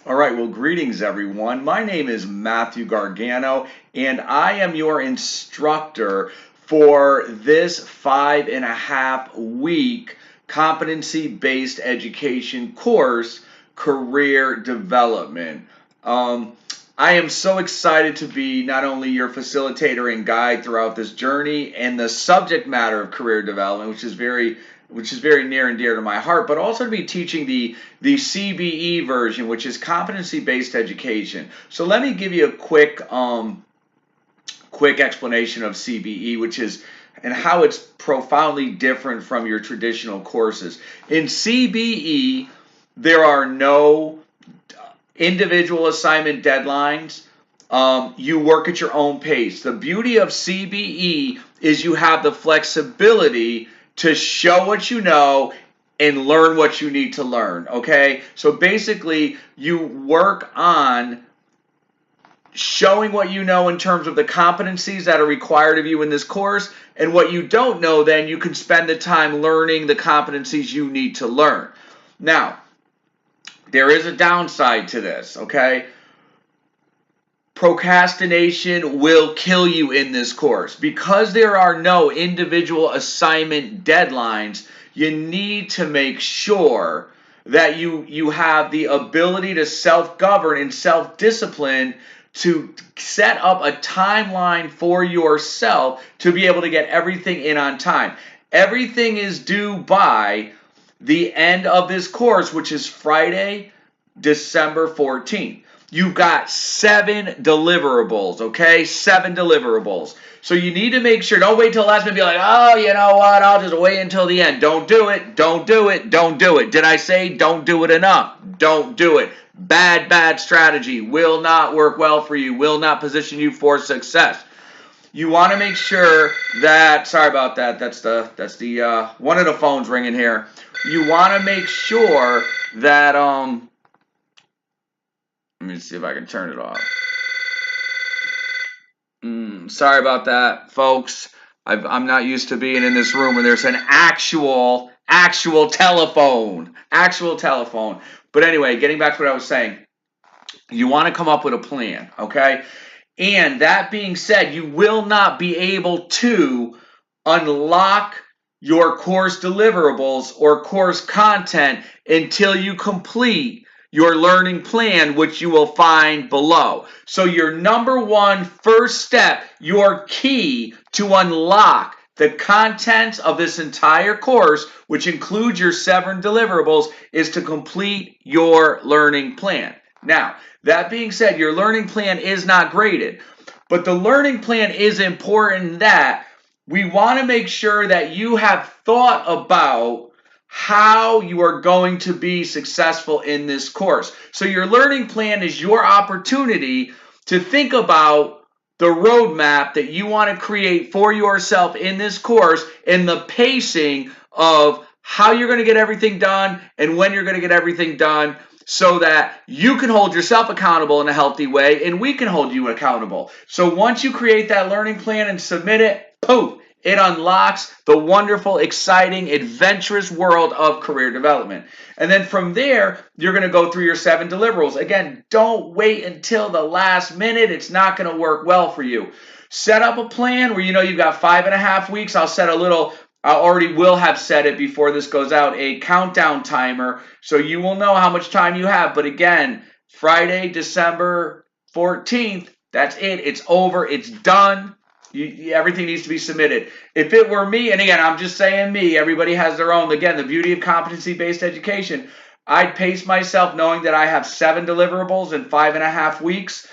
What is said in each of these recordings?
All right, well, greetings, everyone. My name is Matthew Gargano, and I am your instructor for this 5.5 week competency based education course, Career Development. Um, I am so excited to be not only your facilitator and guide throughout this journey and the subject matter of career development, which is very near and dear to my heart, but also to be teaching the CBE version, which is competency based education. So let me give you a quick explanation of CBE, which is and how it's profoundly different from your traditional courses. In CBE, there are no individual assignment deadlines. You work at your own pace. The beauty of CBE is you have the flexibility to show what you know and learn what you need to learn. Okay, so basically, you work on showing what you know in terms of the competencies that are required of you in this course, and what you don't know, then you can spend the time learning the competencies you need to learn. Now, there is a downside to this, okay? Procrastination will kill you in this course. Because there are no individual assignment deadlines, you need to make sure that you have the ability to self-govern and self-discipline to set up a timeline for yourself to be able to get everything in on time. Everything is due by the end of this course, which is Friday, December 14th. You've got 7 deliverables, okay? 7 deliverables. So you need to make sure, don't wait till the last minute and be like, oh, you know what, I'll just wait until the end. Don't do it, don't do it, don't do it. Did I say don't do it enough? Don't do it. Bad strategy. Will not work well for you, will not position you for success. You want to make sure that, sorry about that, that's the one of the phones ringing here. You want to make sure that, let me see if I can turn it off. Sorry about that, folks. I'm not used to being in this room where there's an actual telephone. Actual telephone. But anyway, getting back to what I was saying, you want to come up with a plan, okay? And that being said, you will not be able to unlock your course deliverables or course content until you complete your learning plan, which you will find below. So your number one first step, your key to unlock the contents of this entire course, which includes your 7 deliverables, is to complete your learning plan. Now, that being said, your learning plan is not graded, but the learning plan is important that we want to make sure that you have thought about how you are going to be successful in this course. So your learning plan is your opportunity to think about the roadmap that you want to create for yourself in this course and the pacing of how you're going to get everything done and when you're going to get everything done, so that you can hold yourself accountable in a healthy way and we can hold you accountable. So once you create that learning plan and submit it, poof, it unlocks the wonderful, exciting, adventurous world of career development. And then from there, you're going to go through your 7 deliverables. Again, don't wait until the last minute. It's not going to work well for you. Set up a plan where you know you've got 5.5 weeks. I already will have set it before this goes out, a countdown timer, so you will know how much time you have. But again, Friday, December 14th, that's it. It's over. It's done. Everything needs to be submitted. If it were me, and again, I'm just saying me, everybody has their own. Again, the beauty of competency-based education, I'd pace myself knowing that I have 7 deliverables in 5.5 weeks.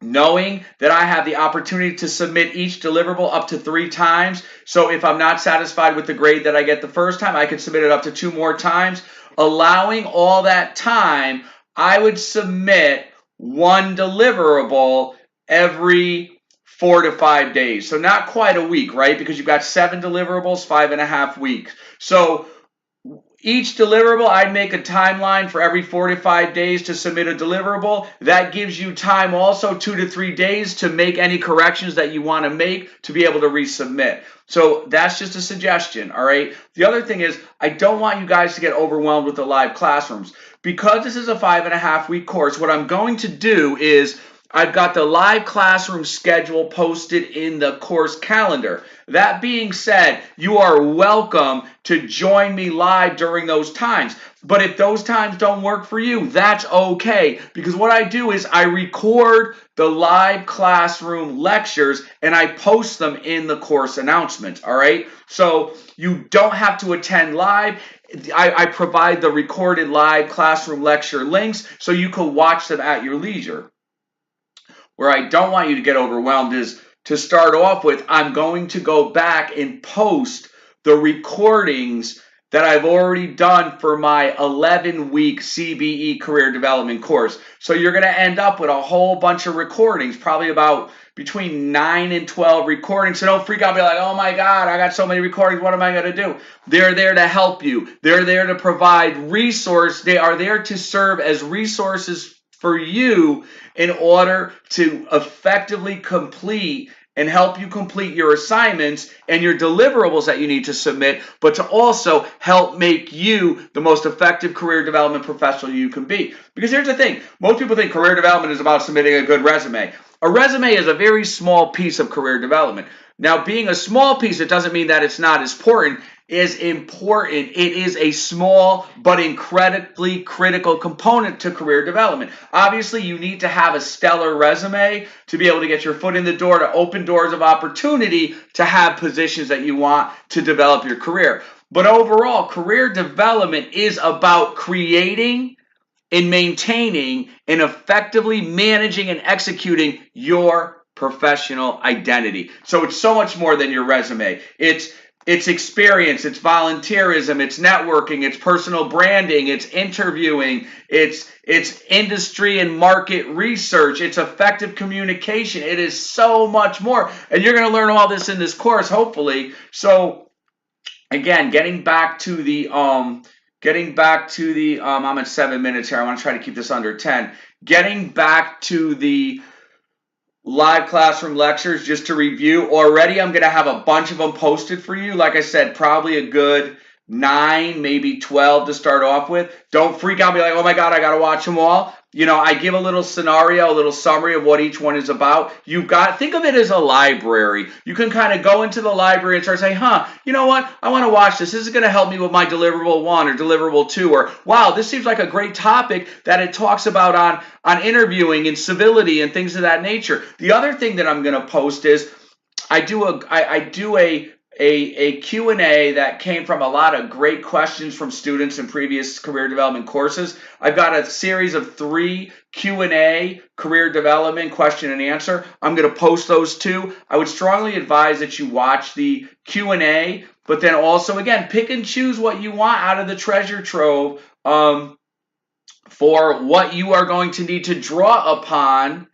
Knowing that I have the opportunity to submit each deliverable up to 3 times. So if I'm not satisfied with the grade that I get the first time, I can submit it up to 2 more times. Allowing all that time, I would submit 1 deliverable every 4 to 5 days. So not quite a week, right? Because you've got 7 deliverables, 5.5 weeks. So each deliverable, I'd make a timeline for every 4 to 5 days to submit a deliverable. That gives you time also 2 to 3 days to make any corrections that you want to make to be able to resubmit. So that's just a suggestion, all right? The other thing is, I don't want you guys to get overwhelmed with the live classrooms. because this is a 5.5-week course, what I'm going to do is I've got the live classroom schedule posted in the course calendar. That being said, you are welcome to join me live during those times. But if those times don't work for you, that's okay. Because what I do is I record the live classroom lectures and I post them in the course announcements. All right. So you don't have to attend live. I provide the recorded live classroom lecture links so you can watch them at your leisure. Where I don't want you to get overwhelmed is to start off with, I'm going to go back and post the recordings that I've already done for my 11-week CBE career development course. So you're going to end up with a whole bunch of recordings, probably about between 9 and 12 recordings. So don't freak out and be like, oh my God, I got so many recordings. What am I going to do? They're there to help you. They're there to provide resource. They are there to serve as resources for you in order to effectively complete and help you complete your assignments and your deliverables that you need to submit, but to also help make you the most effective career development professional you can be. Because here's the thing, most people think career development is about submitting a good resume. A resume is a very small piece of career development. Now, being a small piece, it doesn't mean that it's not as important. Is important. It is a small but incredibly critical component to career development. Obviously, you need to have a stellar resume to be able to get your foot in the door, to open doors of opportunity, to have positions that you want to develop your career. But overall, career development is about creating and maintaining and effectively managing and executing your professional identity. So it's so much more than your resume. It's experience, it's volunteerism, it's networking, it's personal branding, it's interviewing, it's industry and market research, it's effective communication. It is so much more. And you're going to learn all this in this course, hopefully. So again, getting back to the I'm at 7 minutes here. I want to try to keep this under 10. Getting back to the live classroom lectures, just to review, already I'm going to have a bunch of them posted for you. Like I said, probably a good 9, maybe 12 to start off with. Don't freak out and be like, oh my God, I got to watch them all. You know, I give a little scenario, a little summary of what each one is about. Think of it as a library. You can kind of go into the library and start saying, you know what? I want to watch this. This is going to help me with my deliverable 1 or deliverable 2, or wow, this seems like a great topic that it talks about on interviewing and civility and things of that nature. The other thing that I'm going to post is I do a Q&A that came from a lot of great questions from students in previous career development courses. I've got a series of 3 Q&A, career development question and answer. I'm going to post those too. I would strongly advise that you watch the Q&A, but then also, again, pick and choose what you want out of the treasure trove for what you are going to need to draw upon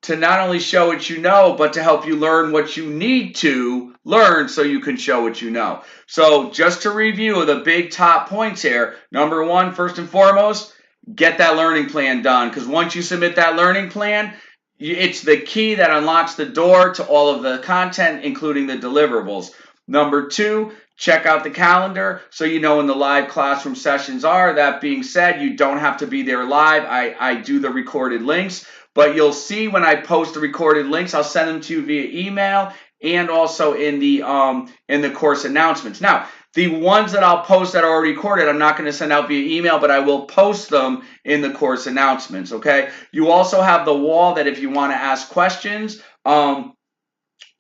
to not only show what you know, but to help you learn what you need to learn so you can show what you know. So just to review the big top points here, number 1, first and foremost, get that learning plan done. Because once you submit that learning plan, it's the key that unlocks the door to all of the content, including the deliverables. Number 2, check out the calendar so you know when the live classroom sessions are. That being said, you don't have to be there live. I do the recorded links. But you'll see when I post the recorded links, I'll send them to you via email and also in the course announcements. Now, the ones that I'll post that are already recorded, I'm not going to send out via email, but I will post them in the course announcements, okay? You also have the wall that if you want to ask questions,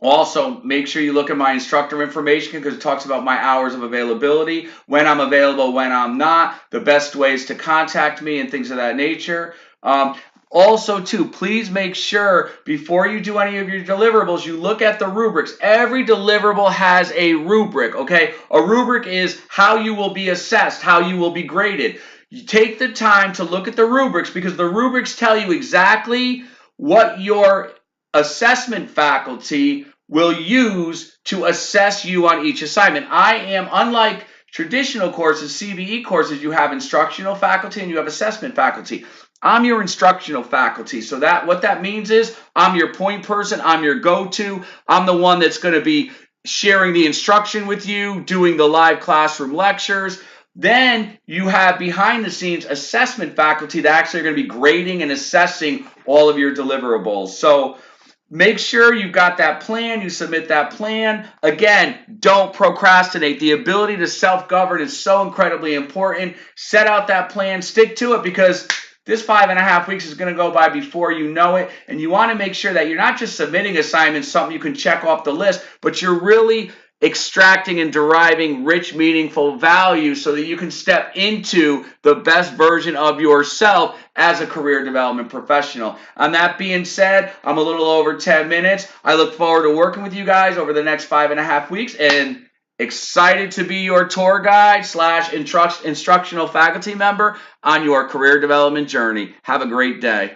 also, make sure you look at my instructor information because it talks about my hours of availability, when I'm available, when I'm not, the best ways to contact me and things of that nature. Also, too, please make sure before you do any of your deliverables, you look at the rubrics. Every deliverable has a rubric, okay? A rubric is how you will be assessed, how you will be graded. You take the time to look at the rubrics because the rubrics tell you exactly what your assessment faculty will use to assess you on each assignment. Unlike traditional courses, CBE courses, you have instructional faculty and you have assessment faculty. I'm your instructional faculty. So what that means is I'm your point person. I'm your go-to. I'm the one that's going to be sharing the instruction with you, doing the live classroom lectures. Then you have behind the scenes assessment faculty that actually are going to be grading and assessing all of your deliverables. So make sure you've got that plan, you submit that plan. Again, don't procrastinate. The ability to self-govern is so incredibly important. Set out that plan, stick to it, because this 5.5 weeks is going to go by before you know it. And you want to make sure that you're not just submitting assignments, something you can check off the list, but you're really extracting and deriving rich, meaningful value so that you can step into the best version of yourself as a career development professional. On that being said, I'm a little over 10 minutes. I look forward to working with you guys over the next 5.5 weeks, and excited to be your tour guide / instructional faculty member on your career development journey. Have a great day.